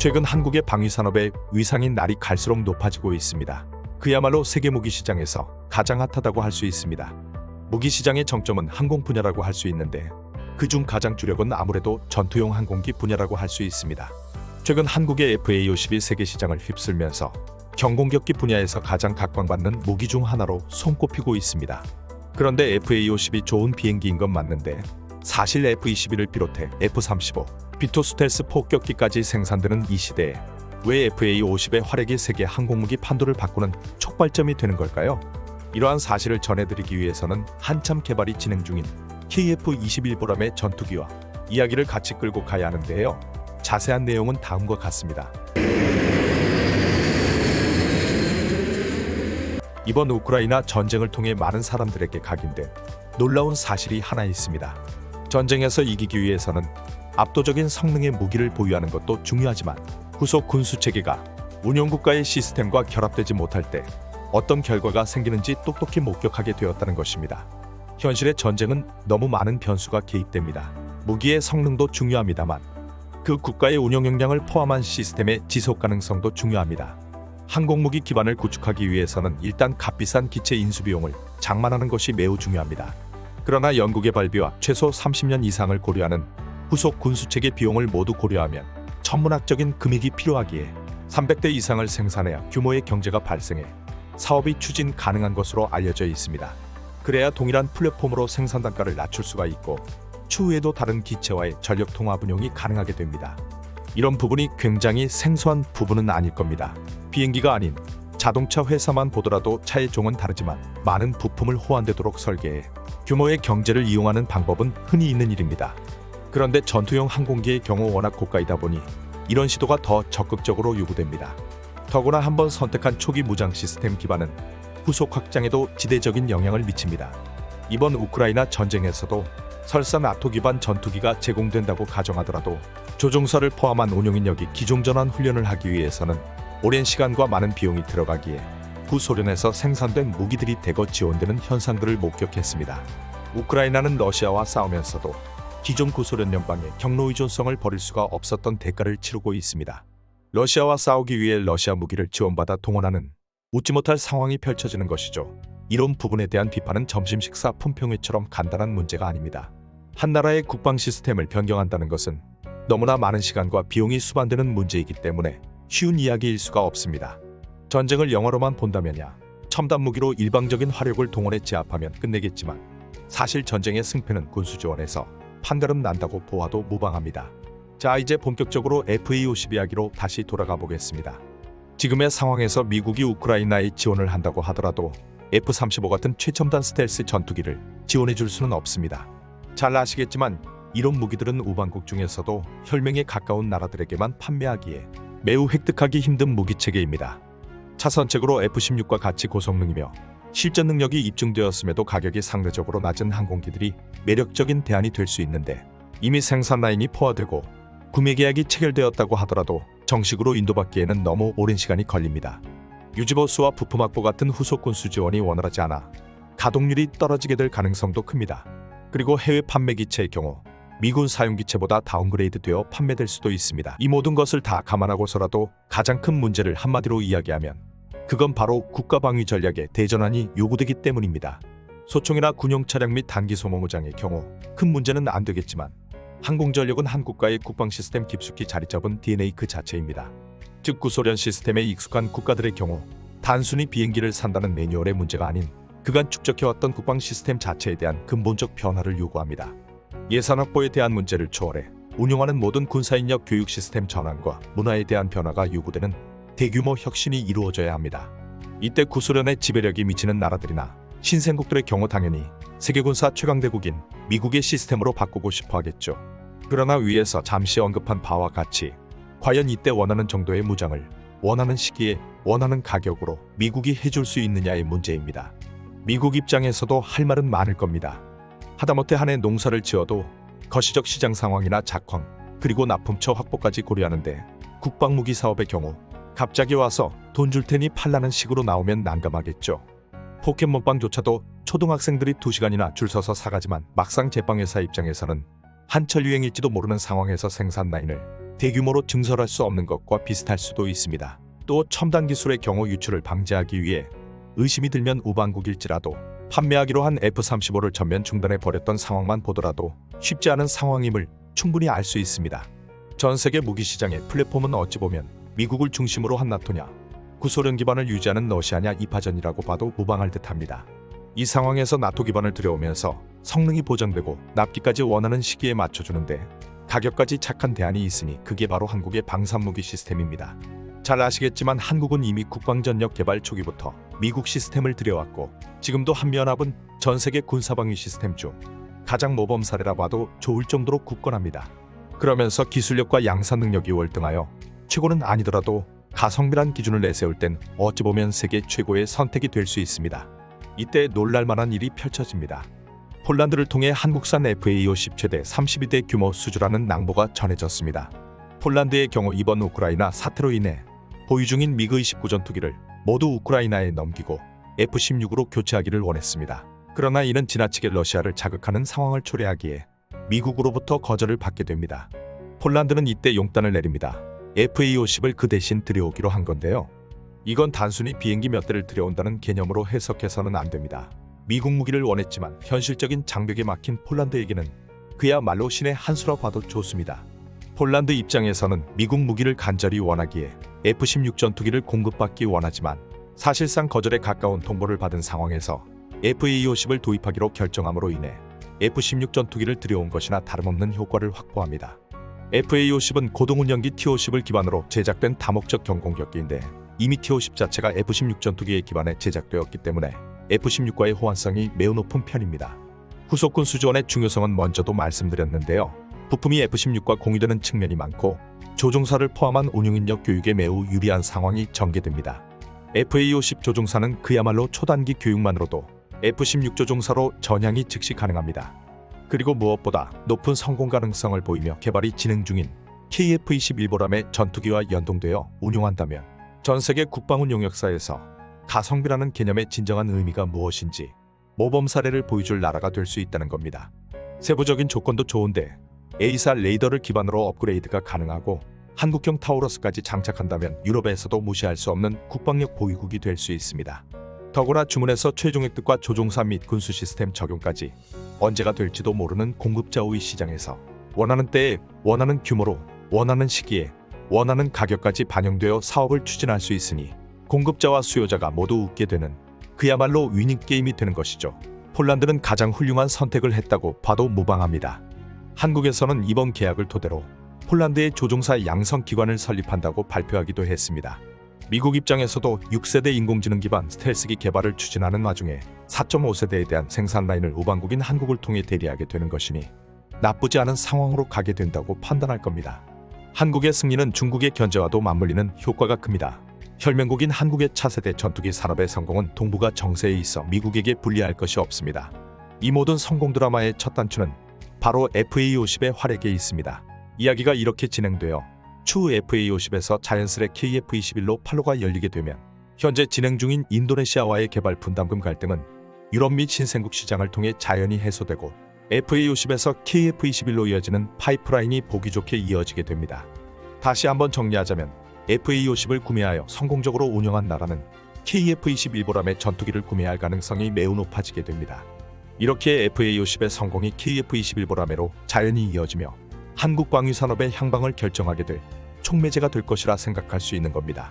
최근 한국의 방위산업의 위상이 날이 갈수록 높아지고 있습니다. 그야말로 세계 무기 시장에서 가장 핫하다고 할 수 있습니다. 무기 시장의 정점은 항공 분야라고 할 수 있는데 그중 가장 주력은 아무래도 전투용 항공기 분야라고 할 수 있습니다. 최근 한국의 FA-50이 세계 시장을 휩쓸면서 경공격기 분야에서 가장 각광받는 무기 중 하나로 손꼽히고 있습니다. 그런데 FA-50이 좋은 비행기인 건 맞는데 사실 F-21을 비롯해 F-35, B2 스텔스 폭격기까지 생산되는 이 시대에 왜 FA-50의 활약이 세계 항공무기 판도를 바꾸는 촉발점이 되는 걸까요? 이러한 사실을 전해드리기 위해서는 한참 개발이 진행 중인 KF-21보람의 전투기와 이야기를 같이 끌고 가야 하는데요. 자세한 내용은 다음과 같습니다. 이번 우크라이나 전쟁을 통해 많은 사람들에게 각인된 놀라운 사실이 하나 있습니다. 전쟁에서 이기기 위해서는 압도적인 성능의 무기를 보유하는 것도 중요하지만 후속 군수체계가 운용국가의 시스템과 결합되지 못할 때 어떤 결과가 생기는지 똑똑히 목격하게 되었다는 것입니다. 현실의 전쟁은 너무 많은 변수가 개입됩니다. 무기의 성능도 중요합니다만 그 국가의 운용 역량을 포함한 시스템의 지속 가능성도 중요합니다. 항공무기 기반을 구축하기 위해서는 일단 값비싼 기체 인수 비용을 장만하는 것이 매우 중요합니다. 그러나 연구개발비와 최소 30년 이상을 고려하는 후속 군수체계 비용을 모두 고려하면 천문학적인 금액이 필요하기에 300대 이상을 생산해야 규모의 경제가 발생해 사업이 추진 가능한 것으로 알려져 있습니다. 그래야 동일한 플랫폼으로 생산 단가를 낮출 수가 있고 추후에도 다른 기체와의 전력 통합 운용이 가능하게 됩니다. 이런 부분이 굉장히 생소한 부분은 아닐 겁니다. 비행기가 아닌 자동차 회사만 보더라도 차의 종은 다르지만 많은 부품을 호환되도록 설계해 규모의 경제를 이용하는 방법은 흔히 있는 일입니다. 그런데 전투용 항공기의 경우 워낙 고가이다 보니 이런 시도가 더 적극적으로 요구됩니다. 더구나 한번 선택한 초기 무장 시스템 기반은 후속 확장에도 지대적인 영향을 미칩니다. 이번 우크라이나 전쟁에서도 설사 나토 기반 전투기가 제공된다고 가정하더라도 조종사를 포함한 운용인력이 기종전환 훈련을 하기 위해서는 오랜 시간과 많은 비용이 들어가기에 구소련에서 생산된 무기들이 대거 지원되는 현상들을 목격했습니다. 우크라이나는 러시아와 싸우면서도 기존 구소련 연방의 경로 의존성을 버릴 수가 없었던 대가를 치르고 있습니다. 러시아와 싸우기 위해 러시아 무기를 지원받아 동원하는 웃지 못할 상황이 펼쳐지는 것이죠. 이런 부분에 대한 비판은 점심 식사 품평회처럼 간단한 문제가 아닙니다. 한 나라의 국방 시스템을 변경한다는 것은 너무나 많은 시간과 비용이 수반되는 문제이기 때문에 쉬운 이야기일 수가 없습니다. 전쟁을 영화로만 본다면야 첨단 무기로 일방적인 화력을 동원해 제압하면 끝내겠지만 사실 전쟁의 승패는 군수 지원에서 판가름 난다고 보아도 무방합니다. 자, 이제 본격적으로 FA-50 이야기로 다시 돌아가 보겠습니다. 지금의 상황에서 미국이 우크라이나에 지원을 한다고 하더라도 F-35 같은 최첨단 스텔스 전투기를 지원해 줄 수는 없습니다. 잘 아시겠지만 이런 무기들은 우방국 중에서도 혈맹에 가까운 나라들에게만 판매하기에 매우 획득하기 힘든 무기체계입니다. 차선책으로 F-16과 같이 고성능이며 실전 능력이 입증되었음에도 가격이 상대적으로 낮은 항공기들이 매력적인 대안이 될 수 있는데 이미 생산 라인이 포화되고 구매 계약이 체결되었다고 하더라도 정식으로 인도받기에는 너무 오랜 시간이 걸립니다. 유지보수와 부품 확보 같은 후속 군수 지원이 원활하지 않아 가동률이 떨어지게 될 가능성도 큽니다. 그리고 해외 판매 기체의 경우 미군 사용 기체보다 다운그레이드 되어 판매될 수도 있습니다. 이 모든 것을 다 감안하고서라도 가장 큰 문제를 한마디로 이야기하면 그건 바로 국가방위 전략의 대전환이 요구되기 때문입니다. 소총이나 군용 차량 및 단기 소모 무장의 경우 큰 문제는 안 되겠지만 항공전력은 한 국가의 국방 시스템 깊숙이 자리 잡은 DNA 그 자체입니다. 즉 구소련 시스템에 익숙한 국가들의 경우 단순히 비행기를 산다는 매뉴얼의 문제가 아닌 그간 축적해왔던 국방 시스템 자체에 대한 근본적 변화를 요구합니다. 예산 확보에 대한 문제를 초월해 운용하는 모든 군사인력 교육 시스템 전환과 문화에 대한 변화가 요구되는 대규모 혁신이 이루어져야 합니다. 이때 구소련의 지배력이 미치는 나라들이나 신생국들의 경우 당연히 세계군사 최강대국인 미국의 시스템으로 바꾸고 싶어 하겠죠. 그러나 위에서 잠시 언급한 바와 같이 과연 이때 원하는 정도의 무장을 원하는 시기에 원하는 가격으로 미국이 해줄 수 있느냐의 문제입니다. 미국 입장에서도 할 말은 많을 겁니다. 하다못해 한 해 농사를 지어도 거시적 시장 상황이나 작황 그리고 납품처 확보까지 고려하는데 국방무기 사업의 경우 갑자기 와서 돈 줄 테니 팔라는 식으로 나오면 난감하겠죠. 포켓몬빵조차도 초등학생들이 2시간이나 줄 서서 사가지만 막상 제빵회사 입장에서는 한철 유행일지도 모르는 상황에서 생산 라인을 대규모로 증설할 수 없는 것과 비슷할 수도 있습니다. 또 첨단 기술의 경우 유출을 방지하기 위해 의심이 들면 우방국일지라도 판매하기로 한 F-35를 전면 중단해 버렸던 상황만 보더라도 쉽지 않은 상황임을 충분히 알 수 있습니다. 전 세계 무기 시장의 플랫폼은 어찌 보면 미국을 중심으로 한 나토냐, 구소련 기반을 유지하는 러시아냐 이파전이라고 봐도 무방할 듯합니다. 이 상황에서 나토 기반을 들여오면서 성능이 보장되고 납기까지 원하는 시기에 맞춰주는데 가격까지 착한 대안이 있으니 그게 바로 한국의 방산무기 시스템입니다. 잘 아시겠지만 한국은 이미 국방전력 개발 초기부터 미국 시스템을 들여왔고 지금도 한미연합은 전 세계 군사방위 시스템 중 가장 모범 사례라 봐도 좋을 정도로 굳건합니다. 그러면서 기술력과 양산 능력이 월등하여 최고는 아니더라도 가성비란 기준을 내세울 땐 어찌 보면 세계 최고의 선택이 될 수 있습니다. 이때 놀랄만한 일이 펼쳐집니다. 폴란드를 통해 한국산 FA-50 최대 32대 규모 수주라는 낭보가 전해졌습니다. 폴란드의 경우 이번 우크라이나 사태로 인해 보유 중인 미그-29 전투기를 모두 우크라이나에 넘기고 F-16으로 교체하기를 원했습니다. 그러나 이는 지나치게 러시아를 자극하는 상황을 초래하기에 미국으로부터 거절을 받게 됩니다. 폴란드는 이때 용단을 내립니다. FA-50을 그 대신 들여오기로 한 건데요. 이건 단순히 비행기 몇 대를 들여온다는 개념으로 해석해서는 안 됩니다. 미국 무기를 원했지만 현실적인 장벽에 막힌 폴란드에게는 그야말로 신의 한 수라 봐도 좋습니다. 폴란드 입장에서는 미국 무기를 간절히 원하기에 F-16 전투기를 공급받기 원하지만 사실상 거절에 가까운 통보를 받은 상황에서 FA-50을 도입하기로 결정함으로 인해 F-16 전투기를 들여온 것이나 다름없는 효과를 확보합니다. FA-50은 고동운영기 T-50을 기반으로 제작된 다목적 경공격기인데 이미 T-50 자체가 F-16 전투기에 기반해 제작되었기 때문에 F-16과의 호환성이 매우 높은 편입니다. 후속군 수조원의 중요성은 먼저도 말씀드렸는데요. 부품이 F-16과 공유되는 측면이 많고 조종사를 포함한 운용인력 교육에 매우 유리한 상황이 전개됩니다. FA-50 조종사는 그야말로 초단기 교육만으로도 F-16 조종사로 전향이 즉시 가능합니다. 그리고 무엇보다 높은 성공 가능성을 보이며 개발이 진행 중인 KF-21보람의 전투기와 연동되어 운용한다면 전 세계 국방운용 역사에서 가성비라는 개념의 진정한 의미가 무엇인지 모범 사례를 보여줄 나라가 될 수 있다는 겁니다. 세부적인 조건도 좋은데 A사 레이더를 기반으로 업그레이드가 가능하고 한국형 타우러스까지 장착한다면 유럽에서도 무시할 수 없는 국방력 보유국이 될 수 있습니다. 더구나 주문에서 최종 획득과 조종사 및 군수 시스템 적용까지 언제가 될지도 모르는 공급자 우위 시장에서 원하는 때에 원하는 규모로 원하는 시기에 원하는 가격까지 반영되어 사업을 추진할 수 있으니 공급자와 수요자가 모두 웃게 되는 그야말로 위닝 게임이 되는 것이죠. 폴란드는 가장 훌륭한 선택을 했다고 봐도 무방합니다. 한국에서는 이번 계약을 토대로 폴란드의 조종사 양성 기관을 설립한다고 발표하기도 했습니다. 미국 입장에서도 6세대 인공지능 기반 스텔스기 개발을 추진하는 와중에 4.5세대에 대한 생산 라인을 우방국인 한국을 통해 대리하게 되는 것이니 나쁘지 않은 상황으로 가게 된다고 판단할 겁니다. 한국의 승리는 중국의 견제와도 맞물리는 효과가 큽니다. 혈맹국인 한국의 차세대 전투기 산업의 성공은 동북아 정세에 있어 미국에게 불리할 것이 없습니다. 이 모든 성공 드라마의 첫 단추는 바로 FA-50의 활약에 있습니다. 이야기가 이렇게 진행되어 추후 FA-50에서 자연스레 KF-21로 판로가 열리게 되면 현재 진행 중인 인도네시아와의 개발 분담금 갈등은 유럽 및 신생국 시장을 통해 자연히 해소되고 FA-50에서 KF-21로 이어지는 파이프라인이 보기 좋게 이어지게 됩니다. 다시 한번 정리하자면 FA-50을 구매하여 성공적으로 운영한 나라는 KF-21보람의 전투기를 구매할 가능성이 매우 높아지게 됩니다. 이렇게 FA-50의 성공이 KF-21보람으로 자연히 이어지며 한국 방위 산업의 향방을 결정하게 될 촉매제가 될 것이라 생각할 수 있는 겁니다.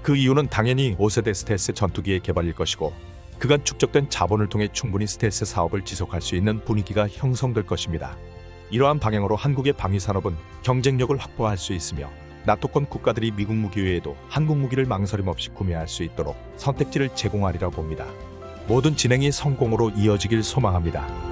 그 이유는 당연히 5세대 스텔스 전투기의 개발일 것이고 그간 축적된 자본을 통해 충분히 스텔스 사업을 지속할 수 있는 분위기가 형성될 것입니다. 이러한 방향으로 한국의 방위 산업은 경쟁력을 확보할 수 있으며 나토권 국가들이 미국 무기 외에도 한국 무기를 망설임 없이 구매할 수 있도록 선택지를 제공하리라 봅니다. 모든 진행이 성공으로 이어지길 소망합니다.